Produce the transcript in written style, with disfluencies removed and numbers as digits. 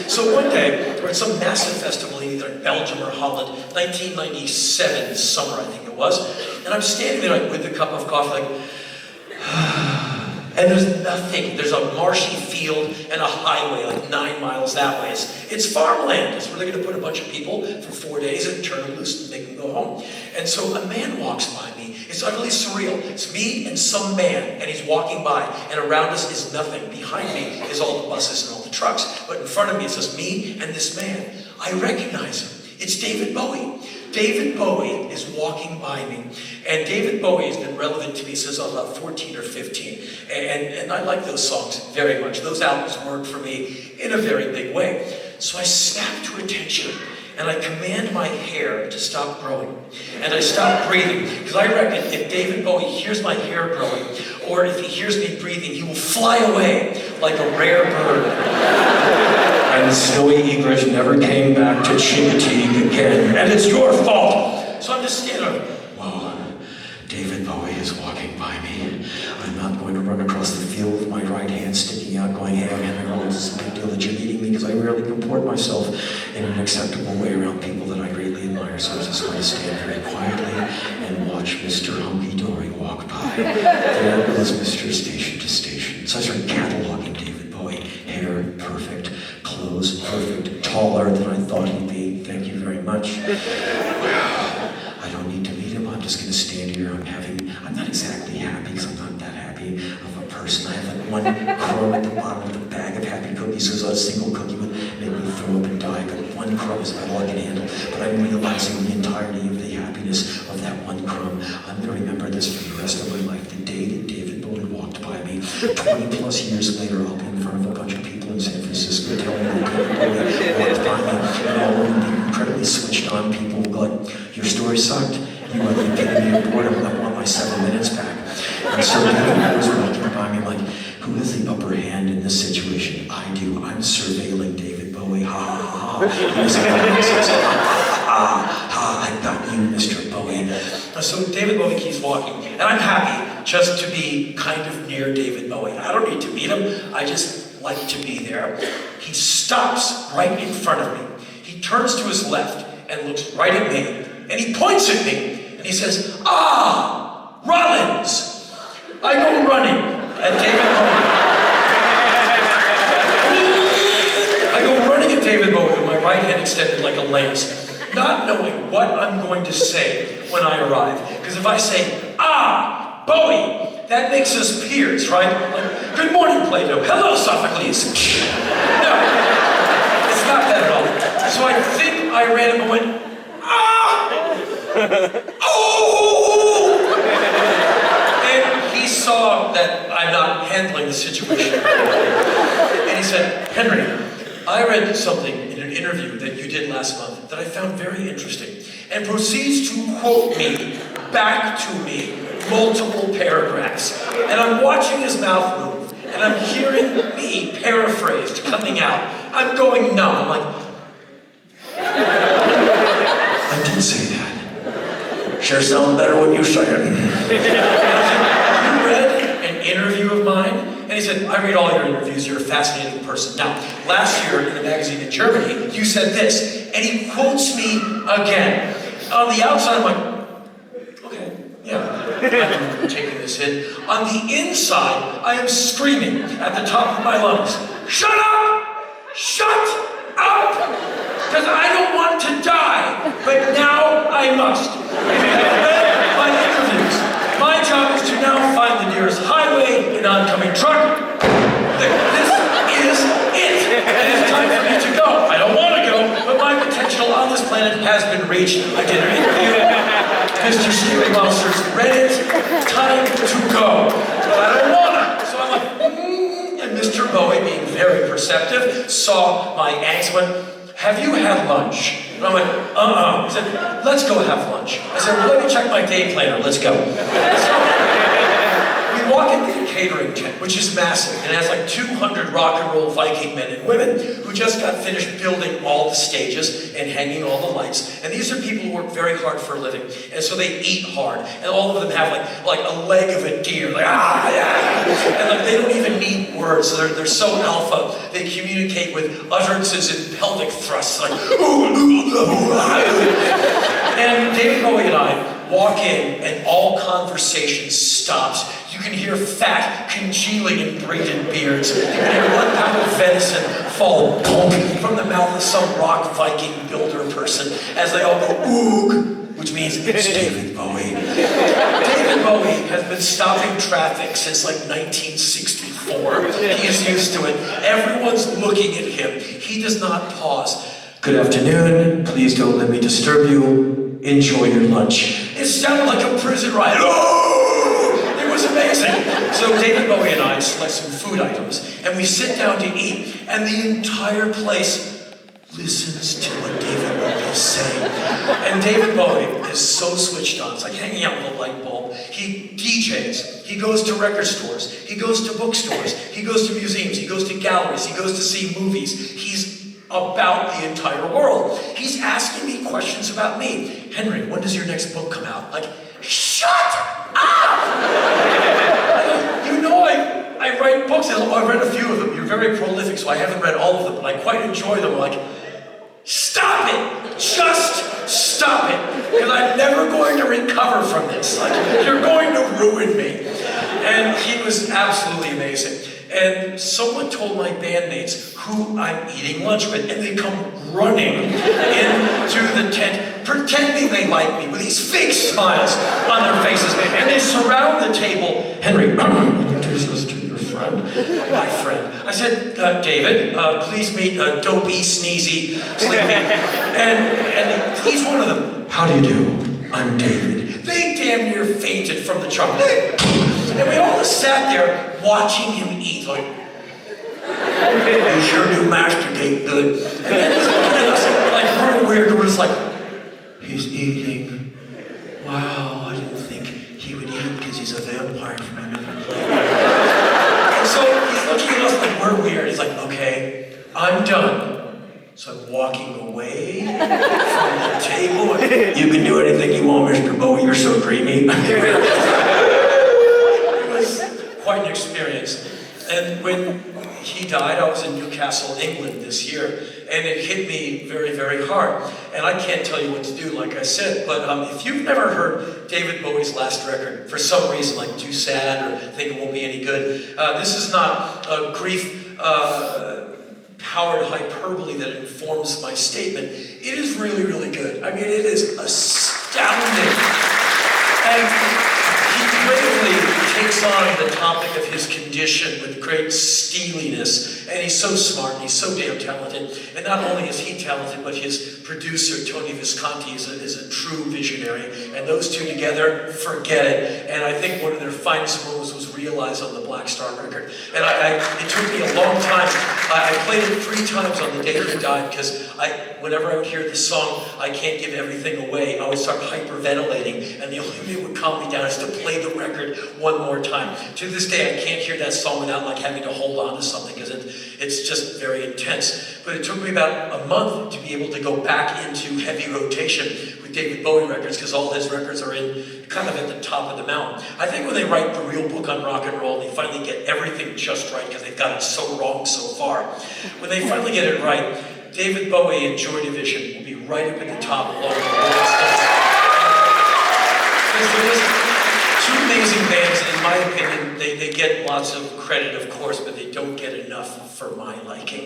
So one day, we're at some massive festival either in Belgium or Holland, 1997 summer, I think it was, and I'm standing there like, with a cup of coffee, like, and there's nothing. There's a marshy field and a highway like 9 miles that way. It's farmland. It's where they're going to put a bunch of people for 4 days and turn them loose and make them go home. And so a man walks by me. It's utterly surreal. It's me and some man, and he's walking by, and around us is nothing. Behind me is all the buses and all the trucks, but in front of me it's just me and this man. I recognize him. It's David Bowie. David Bowie is walking by me, and David Bowie has been relevant to me since I was about 14 or 15, and I like those songs very much. Those albums work for me in a very big way. So I snap to attention, and I command my hair to stop growing, and I stop breathing, because I reckon if David Bowie hears my hair growing, or if he hears me breathing, he will fly away like a rare bird. And the snowy egret never came back to Chincoteague again, and it's your fault. So I'm just standing there, whoa, David Bowie is walking by me. I'm not going to run across the field with my right hand sticking out going, hey, I'm Henry Rollins, it's a big deal that you're meeting me, because I rarely comport myself in an acceptable way around people that I greatly admire, so I was just going to stand very quietly and watch Mr. Hunky Dory walk by. There goes Mr. Station to Station. So I started cataloging David Bowie. Hair, perfect. Clothes, perfect. Taller than I thought he'd be. Thank you very much. I don't need to meet him. I'm just going to stand here. I'm not exactly happy, because I'm not that happy of a person. I have like one crumb at the bottom of the bag of happy cookies, because a single cookie would make me throw up and die, but one crumb is about all I can handle. But I'm realizing the entirety of the happiness of that one crumb. I'm going to remember this for the rest of my life. The day that David Bowie walked by me, 20 plus years later, I'll be in front of a bunch of people in San Francisco telling me that David Bowie walked by me, and all of the incredibly switched on people will go like, your story sucked. You were the epitome of boredom. I want my 7 minutes back. And so David was walking by me like, who has the upper hand in this situation? I do. I'm surveilling David Bowie. Ha ha ha. I got you, Mr. Bowie. So David Bowie keeps walking, and I'm happy just to be kind of near David Bowie. I don't need to meet him. I just like to be there. He stops right in front of me. He turns to his left and looks right at me, and he points at me, and he says, ah, Rollins. I go running at David Bowie. I go running at David Bowie with my right hand extended like a lance, not knowing what I'm going to say when I arrive. Because if I say, ah, Bowie, that makes us peers, right? Like, good morning, Plato. Hello, Sophocles. No, it's not that at all. So I think I ran and went, ah! Oh! And he saw that I'm not handling the situation. And he said, Henry, I read something in an interview that you did last month that I found very interesting, and proceeds to quote me, back to me, multiple paragraphs. And I'm watching his mouth move, and I'm hearing me paraphrased coming out. I'm going numb. I'm like, I didn't say that. Sure sounds better when you say it. You read an interview of mine? And he said, I read all your interviews, you're a fascinating person. Now, last year in the magazine in Germany, you said this, and he quotes me again. On the outside, I'm like, okay, yeah, I'm taking this in. On the inside, I am screaming at the top of my lungs, shut up! Shut up! Because I don't want to die, but now I must. If you have read my interviews, my job is to now find the nearest highway, an oncoming truck. This is it. It is time for me to go. I don't want to go, but my potential on this planet has been reached. I did an interview. Mr. Scary Monsters read it. Time to go. But I don't want to. So I'm like, and Mr. Bowie, being very perceptive, saw my angst and went, have you had lunch? And I went, He said, let's go have lunch. I said, well, let me check my day planner. Let's go. So we walk into the catering tent, which is massive. It has like 200 rock and roll Viking men and women who just got finished building all the stages and hanging all the lights. And these are people who work very hard for a living. And so they eat hard. And all of them have like a leg of a deer. Like, ah, yeah. And like they don't even need words. So they're so alpha. They communicate with utterances and pelvic thrusts. Like, and David Bowie and I walk in and all conversation stops. You can hear fat congealing in braided beards. You can hear 1 pound of venison fall bonk from the mouth of some rock Viking builder person as they all go oog, which means it's David Bowie. David Bowie has been stopping traffic since like 1964. He is used to it. Everyone's looking at him. He does not pause. Good afternoon. Please don't let me disturb you. Enjoy your lunch. It sounded like a prison riot. Oh! It was amazing. So David Bowie and I select some food items, and we sit down to eat, and the entire place listens to what David Bowie is saying. And David Bowie is so switched on. It's like hanging out with a light bulb. He DJs. He goes to record stores. He goes to bookstores. He goes to museums. He goes to galleries. He goes to see movies. He's about the entire world. He's asking me questions about me. Henry, when does your next book come out? Like, shut up! You know I write books. I've read a few of them. You're very prolific, so I haven't read all of them, but I quite enjoy them. Like, stop it! Just stop it! Because I'm never going to recover from this. Like, you're going to ruin me. And he was absolutely amazing. And someone told my bandmates who I'm eating lunch with, and they come running into the tent, pretending they like me, with these fake smiles on their faces, and they surround the table. Henry, introduce us to your friend, my friend. I said, David, please meet Dopey, Sneezy, Sleepy, and he's one of them. How do you do? I'm David. They damn near fainted from the chocolate. And we all just sat there watching him eat, like, you sure do masticate good. And then he's looking at us like real weird. We're just like, he's eating. Wow, I didn't think he would eat because he's a vampire from another planet. And so he's looking at us like we're weird. He's like, okay, I'm done. So I'm walking away from the table. You can do anything you want, Mr. Bowie. You're so dreamy. It was quite an experience. And when he died, I was in Newcastle, England this year, and it hit me very, very hard. And I can't tell you what to do, like I said, but if you've never heard David Bowie's last record, for some reason, like too sad or think it won't be any good, this is not a grief powered hyperbole that informs my statement. It is really, really good. I mean, it is astounding. And he bravely takes on the topic of his condition with great steeliness, and he's so smart, and he's so damn talented. And not only is he talented, but his producer, Tony Visconti, is a true visionary. And those two together, forget it. And I think one of their finest moments was realized on the Black Star record. And it took me a long time. I played it 3 times on the day he died, because whenever I would hear this song, I Can't Give Everything Away, I would start hyperventilating, and the only thing that would calm me down is to play the record one more time. To this day, I can't hear that song without like having to hold on to something, because it's just very intense. But it took me about a month to be able to go back into heavy rotation with David Bowie records, because all his records are in kind of at the top of the mountain. I think when they write the real book on rock and roll, they finally get everything just right, because they've got it so wrong so far. When they finally get it right, David Bowie and Joy Division will be right up at the top along with the Rolling Stones. They're just 2 amazing bands, and in my opinion, they get lots of credit, of course, but they don't get enough for my liking.